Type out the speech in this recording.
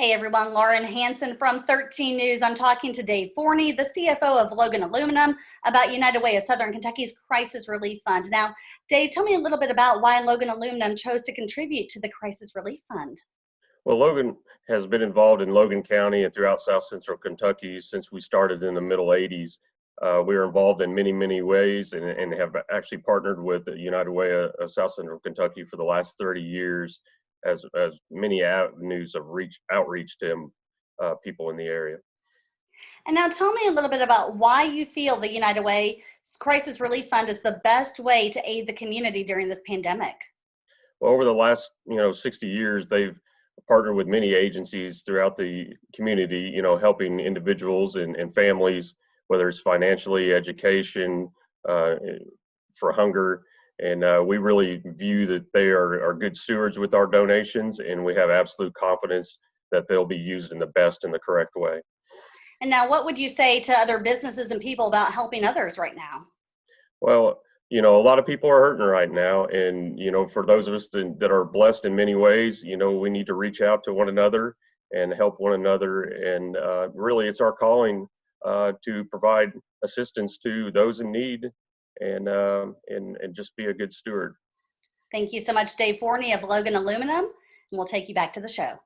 Hey everyone, Lauren Hansen from 13 News. I'm talking to Dave Forney, the CFO of Logan Aluminum, about United Way of Southern Kentucky's Crisis Relief Fund. Now, Dave, tell me a little bit about why Logan Aluminum chose to contribute to the Crisis Relief Fund. Well, Logan has been involved in Logan County and throughout South Central Kentucky since we started in the middle 80s. We are involved in many ways and have actually partnered with the United Way of South Central Kentucky for the last 30 years as many avenues of outreach to people in the area. And now tell me a little bit about why you feel the United Way Crisis Relief Fund is the best way to aid the community during this pandemic. Well, over the last 60 years, they've partnered with many agencies throughout the community, helping individuals and families, whether it's financially, education, for hunger. And we really view that they are good stewards with our donations, and we have absolute confidence that they'll be used in the best and the correct way. And now what would you say to other businesses and people about helping others right now? Well, a lot of people are hurting right now. And, for those of us that are blessed in many ways, we need to reach out to one another and help one another. And really, it's our calling to provide assistance to those in need and just be a good steward. Thank you so much, Dave Forney of Logan Aluminum, and we'll take you back to the show.